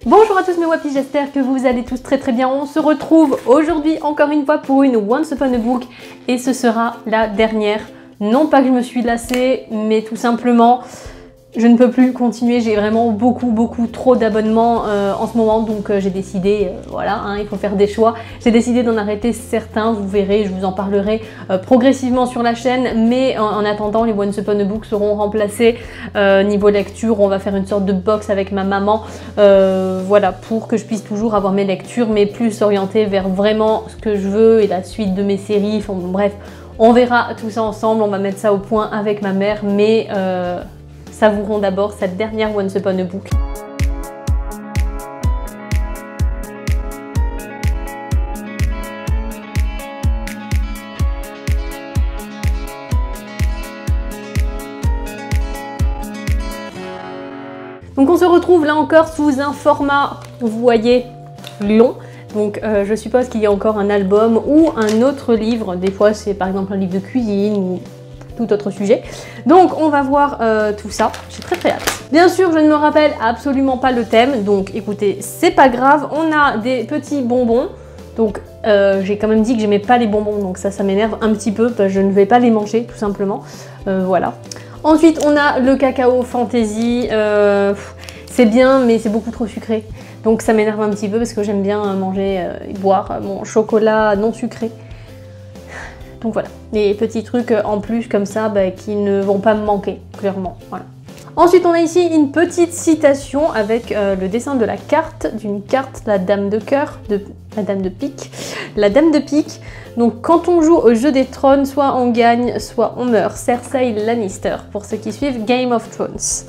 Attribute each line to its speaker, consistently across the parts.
Speaker 1: Bonjour à tous mes wapis, j'espère que vous allez tous très bien. On se retrouve aujourd'hui encore une fois pour une Once Upon a Book et ce sera la dernière. Non pas que je me suis lassée, mais tout simplement je ne peux plus continuer. J'ai vraiment beaucoup trop d'abonnements en ce moment, donc j'ai décidé, voilà, hein, il faut faire des choix. J'ai décidé d'en arrêter certains, vous verrez, je vous en parlerai progressivement sur la chaîne, mais en attendant, les Once Upon a Book seront remplacés. Niveau lecture, on va faire une sorte de box avec ma maman, voilà, pour que je puisse toujours avoir mes lectures, mais plus orientées vers vraiment ce que je veux et la suite de mes séries, enfin bon, bref, on verra tout ça ensemble, on va mettre ça au point avec ma mère, mais savourons d'abord cette dernière Once Upon a Book. Donc on se retrouve là encore sous un format, vous voyez, long. Donc je suppose qu'il y a encore un album ou un autre livre. Des fois c'est par exemple un livre de cuisine ou tout autre sujet. Donc on va voir tout ça, j'ai très hâte. Bien sûr, je ne me rappelle absolument pas le thème, donc écoutez, c'est pas grave. On a des petits bonbons, donc j'ai quand même dit que j'aimais pas les bonbons, donc ça m'énerve un petit peu, parce que je ne vais pas les manger tout simplement, voilà. Ensuite, on a le cacao fantasy, c'est bien, mais c'est beaucoup trop sucré, donc ça m'énerve un petit peu parce que j'aime bien manger et boire mon chocolat non sucré. Donc voilà, des petits trucs en plus comme ça qui ne vont pas me manquer, clairement. Voilà. Ensuite, on a ici une petite citation avec le dessin de la carte, d'une carte, la dame de cœur, la dame de pique. La dame de pique, donc quand on joue au jeu des trônes, soit on gagne, soit on meurt. Cersei Lannister, pour ceux qui suivent Game of Thrones.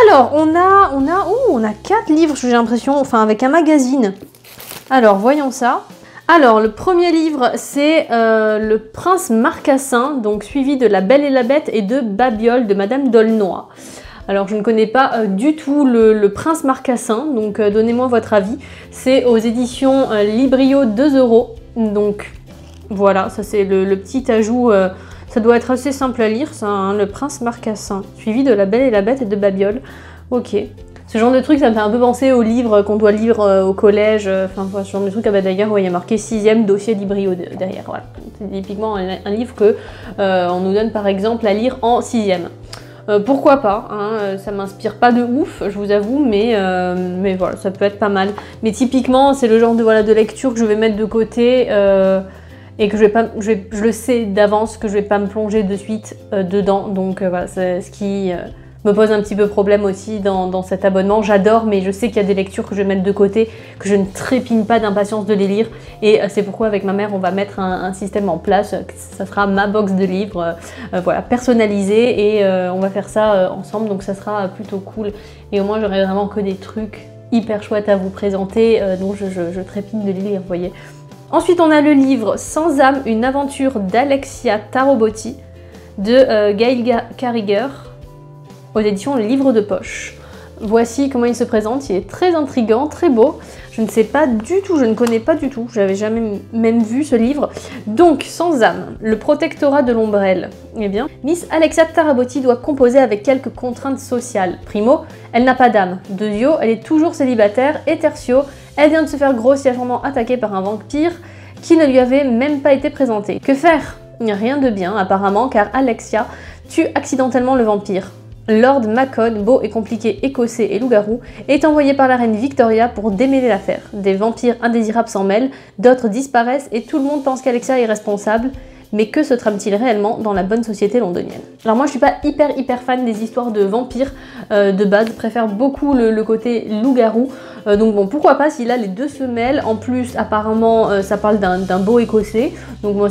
Speaker 1: Alors, on a 4 livres, j'ai l'impression, enfin avec un magazine. Alors, voyons ça. Alors, le premier livre, c'est Le Prince Marcassin, donc suivi de La Belle et la Bête et de Babiole de Madame d'Aulnoy. Alors, je ne connais pas du tout le Prince Marcassin, donc donnez-moi votre avis. C'est aux éditions Librio 2 €. Donc, voilà, ça c'est le petit ajout. Ça doit être assez simple à lire, ça, hein, Le Prince Marcassin, suivi de La Belle et la Bête et de Babiole. Ok. Ce genre de truc, ça me fait un peu penser aux livres qu'on doit lire au collège, enfin, ce genre de truc, d'ailleurs, ouais, il y a marqué 6e dossier Librio derrière, voilà. C'est typiquement un livre que on nous donne par exemple à lire en 6e. Pourquoi pas, hein, ça m'inspire pas de ouf, je vous avoue, mais voilà, ça peut être pas mal. Mais typiquement, c'est le genre de lecture que je vais mettre de côté et que je le sais d'avance que je vais pas me plonger de suite dedans, donc voilà, c'est ce qui me pose un petit peu problème aussi dans cet abonnement. J'adore, mais je sais qu'il y a des lectures que je vais mettre de côté, que je ne trépigne pas d'impatience de les lire. Et c'est pourquoi avec ma mère, on va mettre un système en place. Ça sera ma box de livres, voilà, personnalisée. Et on va faire ça ensemble, donc ça sera plutôt cool. Et au moins, j'aurai vraiment que des trucs hyper chouettes à vous présenter, dont je trépigne de les lire, vous voyez. Ensuite, on a le livre Sans âme, une aventure d'Alexia Tarobotti de Gail Carriger, aux éditions Le Livre de Poche. Voici comment il se présente, il est très intriguant, très beau. Je ne sais pas du tout, je ne connais pas du tout, j'avais jamais même vu ce livre. Donc, Sans âme, le protectorat de l'ombrelle. Eh bien, Miss Alexia Tarobotti doit composer avec quelques contraintes sociales. Primo, elle n'a pas d'âme. Deuxio, elle est toujours célibataire. Et tertio, elle vient de se faire grossièrement attaquer par un vampire qui ne lui avait même pas été présenté. Que faire? Rien de bien, apparemment, car Alexia tue accidentellement le vampire. Lord Macon, beau et compliqué écossais et loup-garou, est envoyé par la reine Victoria pour démêler l'affaire. Des vampires indésirables s'en mêlent, d'autres disparaissent et tout le monde pense qu'Alexia est responsable. Mais que se trame-t-il réellement dans la bonne société londonienne? Alors moi je suis pas hyper fan des histoires de vampires de base, je préfère beaucoup le côté loup-garou. Donc bon, pourquoi pas s'il a les deux se mêlent. En plus apparemment ça parle d'un beau écossais, donc moi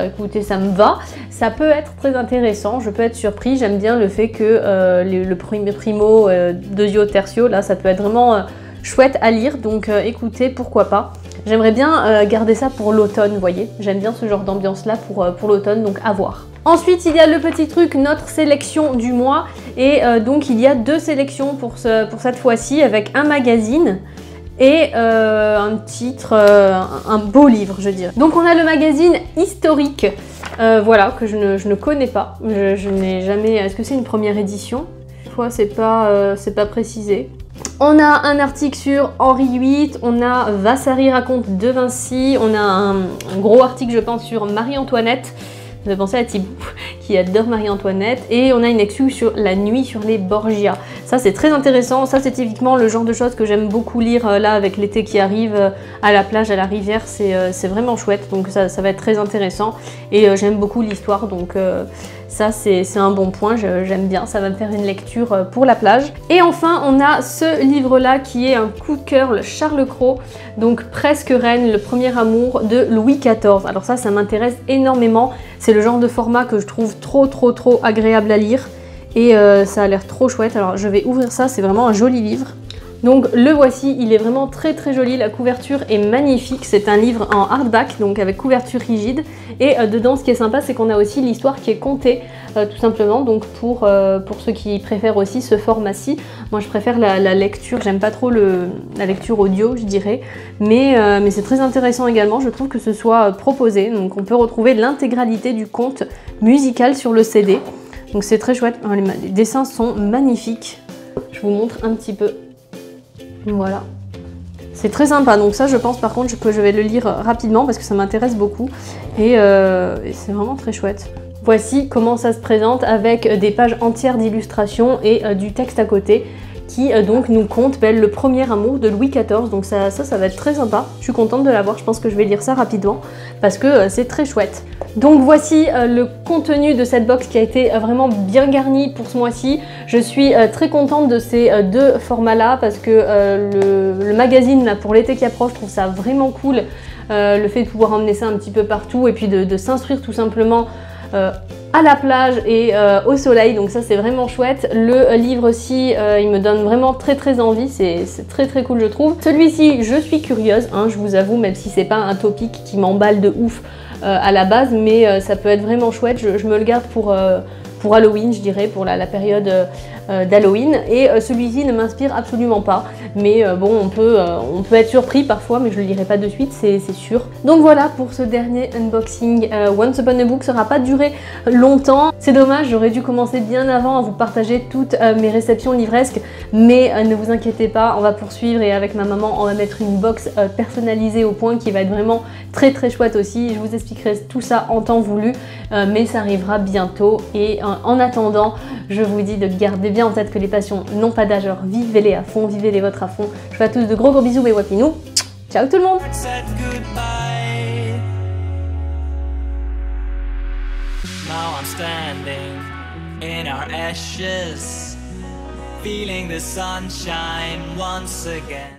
Speaker 1: écoutez, ça me va. Ça peut être très intéressant, je peux être surpris. J'aime bien le fait que le primo, deuxio, tertio, là ça peut être vraiment chouette à lire, donc écoutez, pourquoi pas. J'aimerais bien garder ça pour l'automne, vous voyez. J'aime bien ce genre d'ambiance là pour l'automne, donc à voir. Ensuite, il y a le petit truc, notre sélection du mois. Et donc, il y a 2 sélections pour cette fois-ci, avec un magazine et un titre, un beau livre, je dirais. Donc, on a le magazine historique, voilà, que je ne connais pas. Je n'ai jamais... Est-ce que c'est une première édition? Des fois, c'est pas précisé. On a un article sur Henri VIII, on a Vasari raconte de Vinci, on a un gros article je pense sur Marie-Antoinette. Vous avez pensé à Thibaut qui adore Marie-Antoinette, et on a une exclu sur La nuit sur les Borgia. Ça c'est très intéressant, ça c'est typiquement le genre de choses que j'aime beaucoup lire là avec l'été qui arrive, à la plage, à la rivière, c'est vraiment chouette, donc ça va être très intéressant, et j'aime beaucoup l'histoire, donc ça c'est un bon point, j'aime bien, ça va me faire une lecture pour la plage. Et enfin on a ce livre là qui est un coup de cœur, le Charles Cros, donc Presque Reine, le premier amour de Louis XIV. Alors ça m'intéresse énormément, c'est le genre de format que je trouve trop agréable à lire, et ça a l'air trop chouette. Alors je vais ouvrir ça, c'est vraiment un joli livre. Donc le voici, il est vraiment très joli, la couverture est magnifique, c'est un livre en hardback, donc avec couverture rigide, et dedans ce qui est sympa c'est qu'on a aussi l'histoire qui est contée, tout simplement, donc pour ceux qui préfèrent aussi ce format-ci. Moi je préfère la lecture, j'aime pas trop la lecture audio je dirais, mais c'est très intéressant également, je trouve que ce soit proposé, donc on peut retrouver l'intégralité du conte musical sur le CD, donc c'est très chouette, les dessins sont magnifiques, je vous montre un petit peu. Voilà, c'est très sympa, donc ça je pense par contre que je vais le lire rapidement parce que ça m'intéresse beaucoup, et c'est vraiment très chouette. Voici comment ça se présente avec des pages entières d'illustrations et du texte à côté qui donc nous conte le premier amour de Louis XIV, donc ça va être très sympa, je suis contente de l'avoir, je pense que je vais lire ça rapidement parce que c'est très chouette. Donc voici le contenu de cette box qui a été vraiment bien garnie pour ce mois-ci. Je suis très contente de ces deux formats là parce que le magazine là, pour l'été qui approche, je trouve ça vraiment cool, le fait de pouvoir emmener ça un petit peu partout et puis de s'instruire tout simplement à la plage et au soleil, donc ça c'est vraiment chouette. Le livre aussi il me donne vraiment très envie, c'est très cool je trouve. Celui-ci je suis curieuse, hein, je vous avoue, même si c'est pas un topic qui m'emballe de ouf à la base, mais ça peut être vraiment chouette, je me le garde pour Halloween je dirais, pour la période d'Halloween, et celui-ci ne m'inspire absolument pas, mais bon on peut être surpris parfois, mais je le lirai pas de suite, c'est sûr. Donc voilà pour ce dernier unboxing. Once Upon a Book sera pas duré longtemps, c'est dommage, j'aurais dû commencer bien avant à vous partager toutes mes réceptions livresques, mais ne vous inquiétez pas, on va poursuivre, et avec ma maman on va mettre une box personnalisée au point qui va être vraiment très chouette aussi. Je vous expliquerai tout ça en temps voulu, mais ça arrivera bientôt, et en attendant je vous dis de garder bien en tête que les passions n'ont pas d'âge, alors vivez-les à fond, vivez-les vôtres à fond. Je vous fais à tous de gros bisous mes wapinous, ciao tout le monde.
Speaker 2: Now I'm standing in our ashes, feeling the sunshine once again.